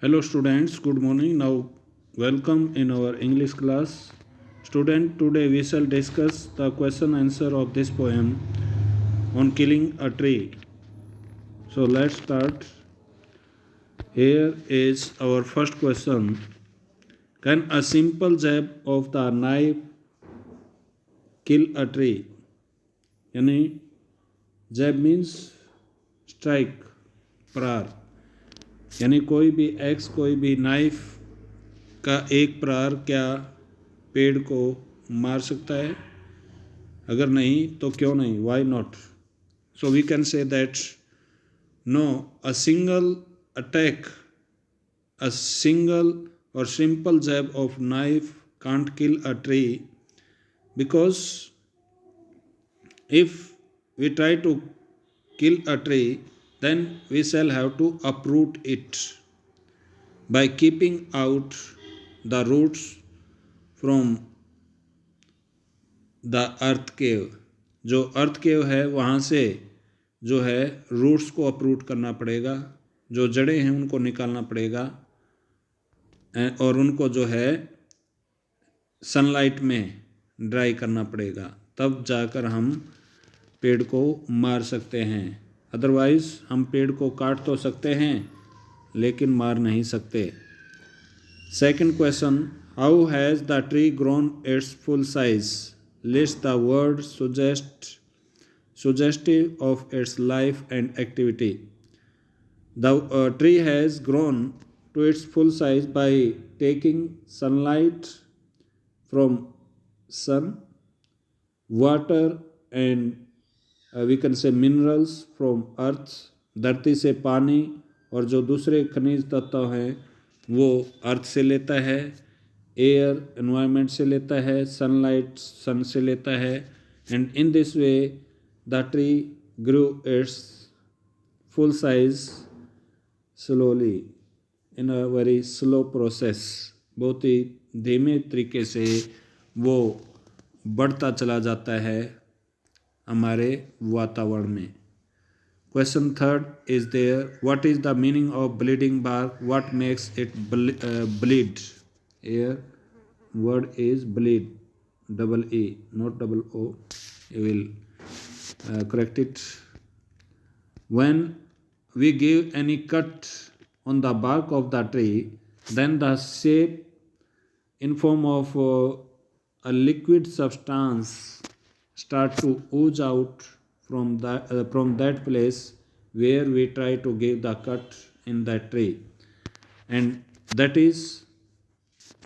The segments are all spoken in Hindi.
Hello students, good morning. Now welcome in our English class. Student, today we shall discuss the question answer of this poem on killing a tree. So let's start. Here is our first question. Can a simple jab of the knife kill a tree? यानी जैब मीन्स स्ट्राइक, प्रहार, यानी कोई भी एक्स, कोई भी नाइफ का एक प्रहार क्या पेड़ को मार सकता है? अगर नहीं तो क्यों नहीं? Why not? So we can say that no, a single attack, a single or simple jab of knife can't kill a tree, because if we try to kill a tree, then we shall have to uproot it by keeping out the roots from the earth cave. जो अर्थ केव है वहाँ से जो है रूट्स को अपरूट करना पड़ेगा, जो जड़ें हैं उनको निकालना पड़ेगा और उनको जो है सनलाइट में ड्राई करना पड़ेगा, तब जाकर हम पेड़ को मार सकते हैं। अदरवाइज़ हम पेड़ को काट तो सकते हैं लेकिन मार नहीं सकते। Second question, how has the tree grown it's full size? List the word suggestive of its life and activity. The tree has grown to its full size by taking sunlight from sun, water and we can say minerals from earth. धरती से पानी और जो दूसरे खनिज तत्व हैं वो अर्थ से लेता है, एयर एनवायरनमेंट से लेता है, सनलाइट सन से लेता है, and in this way the tree grew its full size slowly in a very slow process. बहुत ही धीमे तरीके से वो बढ़ता चला जाता है हमारे वातावरण में. Question third is there, what is the meaning of bleeding bark? What makes it bleed? Here word is bleed, double E, not double O. You will correct it. When we give any cut on the bark of the tree, then the shape in form of a liquid substance start to ooze out from that place where we try to give the cut in that tree, and that is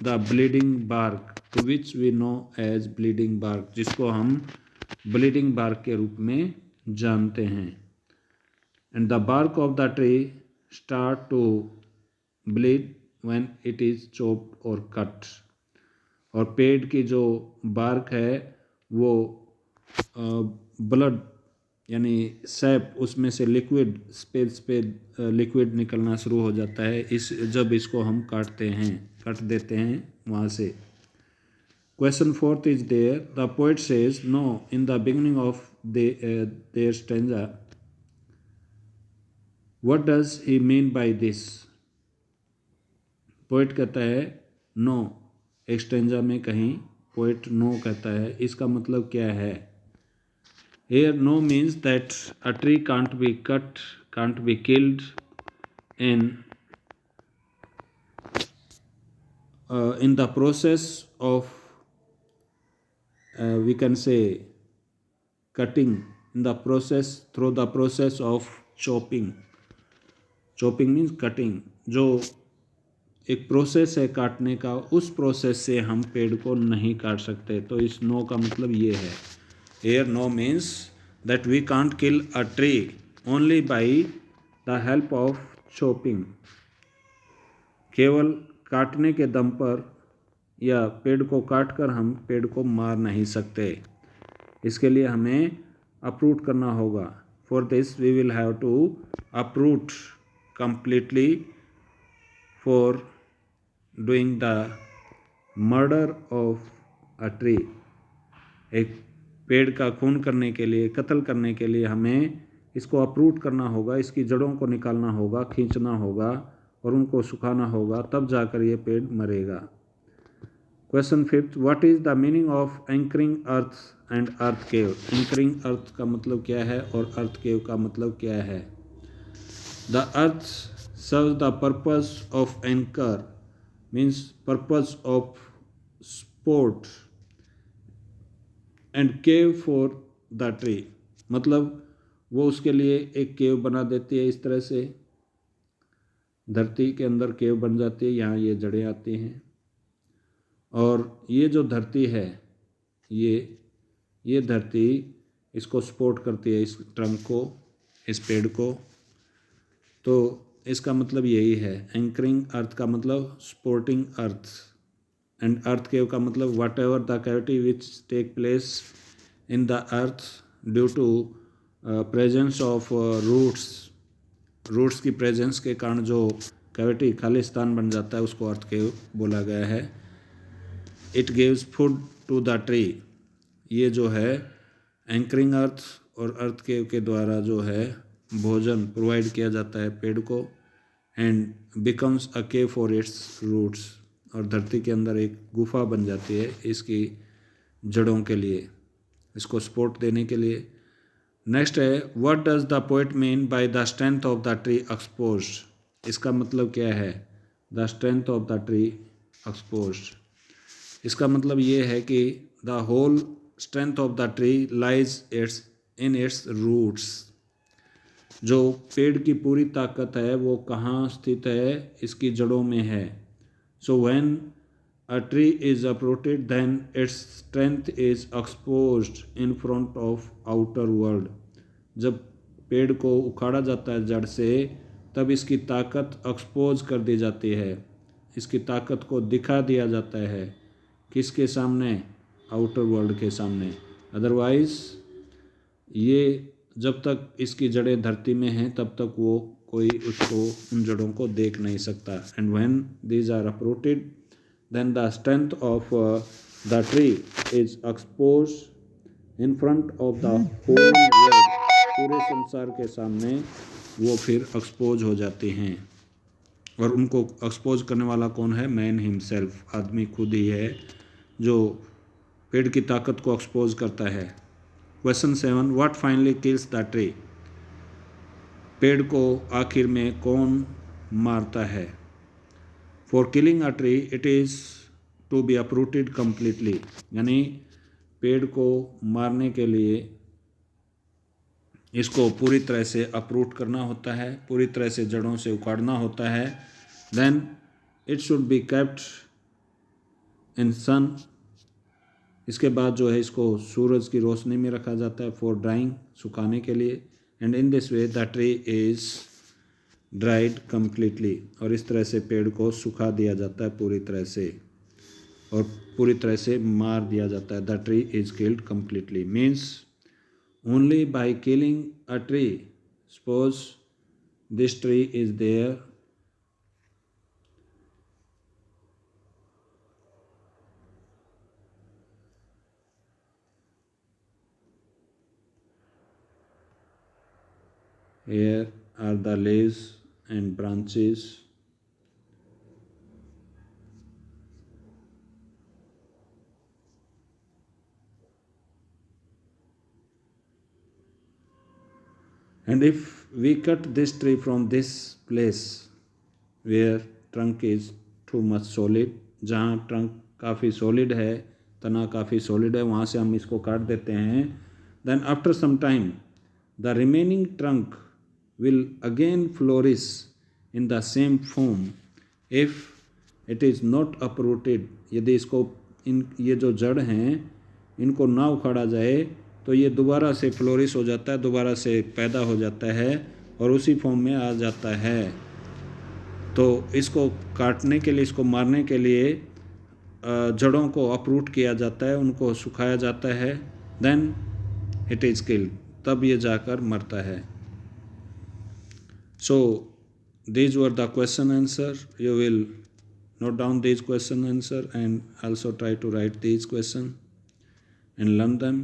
the bleeding bark, to which we know as bleeding bark, जिसको हम bleeding bark के रूप में जानते हैं. And the bark of the tree start to bleed when it is chopped or cut. और पेड़ की जो बार्क है वो ब्लड यानी सैप, उसमें से लिक्विड स्पेस पे लिक्विड निकलना शुरू हो जाता है जब इसको हम काटते हैं, कट देते हैं वहाँ से. Question fourth is there, the poet says no in the beginning of their stanza. What does he mean by this? Poet कहता है नो, एक स्टेंजा में कहीं पोएट नो कहता है, इसका मतलब क्या है? Here no means that a tree can't be cut, can't be killed in the process of we can say cutting, in the process, through the process of chopping. Chopping means cutting. जो एक प्रोसेस है काटने का, उस प्रोसेस से हम पेड़ को नहीं काट सकते. तो इस नो का मतलब ये है. Here no means that we can't kill a tree only by the help of chopping. केवल काटने के दम पर या पेड़ को काटकर हम पेड़ को मार नहीं सकते. इसके लिए हमें uproot करना होगा. For this we will have to uproot completely for doing the murder of a tree. एक पेड़ का खून करने के लिए, कत्ल करने के लिए हमें इसको अपरूट करना होगा, इसकी जड़ों को निकालना होगा, खींचना होगा और उनको सुखाना होगा, तब जाकर ये पेड़ मरेगा। Question 5, what is the meaning of anchoring earth and earth cave? Anchoring earth का मतलब क्या है और अर्थ केव का मतलब क्या है? The earth serve the purpose of anchor means purpose of support and cave for the tree, मतलब वो उसके लिए एक केव बना देती है। इस तरह से धरती के अंदर केव बन जाती है, यहाँ ये जड़ें आती हैं और ये जो धरती है ये धरती इसको सपोर्ट करती है, इस ट्रंक को, इस पेड़ को। तो इसका मतलब यही है। एंकरिंग अर्थ का मतलब supporting earth and earth cave का मतलब whatever the cavity which take place in the earth due to presence of roots की प्रेजेंस के कारण जो कैविटी खाली स्थान बन जाता है उसको अर्थ केव बोला गया है। It gives food to the tree, ये जो है एंकरिंग अर्थ और अर्थ केव के द्वारा जो है भोजन प्रोवाइड किया जाता है पेड़ को। And becomes a cave for its roots, और धरती के अंदर एक गुफा बन जाती है इसकी जड़ों के लिए, इसको सपोर्ट देने के लिए। नेक्स्ट है, what does the poet mean by the strength of the tree exposed? इसका मतलब क्या है? The strength of the tree exposed, इसका मतलब ये है कि the whole strength of the tree lies in its roots, जो पेड़ की पूरी ताकत है वो कहाँ स्थित है? इसकी जड़ों में है। So when a tree is uprooted then its strength is exposed in front of outer world, जब पेड़ को उखाड़ा जाता है जड़ से तब इसकी ताकत एक्सपोज कर दी जाती है, इसकी ताकत को दिखा दिया जाता है। किसके सामने? आउटर वर्ल्ड के सामने। अदरवाइज ये जब तक इसकी जड़ें धरती में हैं तब तक वो कोई उसको, उन जड़ों को देख नहीं सकता। And when these are uprooted then the strength of the tree is exposed in front of the whole world, पूरे संसार के सामने वो फिर एक्सपोज हो जाते हैं। और उनको एक्सपोज करने वाला कौन है? मैन हिमसेल्फ, आदमी खुद ही है जो पेड़ की ताकत को एक्सपोज करता है। Question 7, what finally kills the tree? पेड़ को आखिर में कौन मारता है? For killing a tree it is to be uprooted completely, यानी पेड़ को मारने के लिए इसको पूरी तरह से अप्रूट करना होता है, पूरी तरह से जड़ों से उखाड़ना होता है। Then it should be kept in sun, इसके बाद जो है इसको सूरज की रोशनी में रखा जाता है फॉर ड्राइंग, सुखाने के लिए। And in this way the tree is dried completely, और इस तरह से पेड़ को सुखा दिया जाता है पूरी तरह से और पूरी तरह से मार दिया जाता है। The tree is killed completely means only by killing a tree, suppose this tree is there, here are the leaves and branches, and if we cut this tree from this place where trunk is too much solid, जहाँ ट्रंक काफ़ी सॉलिड है, तना काफ़ी सॉलिड है, वहाँ से हम इसको काट देते हैं। then after some time the remaining trunk will again flourish in the same form if it is not uprooted, यदि इसको ये जो जड़ हैं इनको ना उखाड़ा जाए तो ये दोबारा से फ्लोरिश हो जाता है, दोबारा से पैदा हो जाता है और उसी फॉर्म में आ जाता है। तो इसको काटने के लिए, इसको मारने के लिए जड़ों को अपरूट किया जाता है, उनको सुखाया जाता है। देन इट इज़ किल्ड, तब ये जाकर मरता है। सो these were the question answer. You will note down these question answer and also try to write these question and learn them.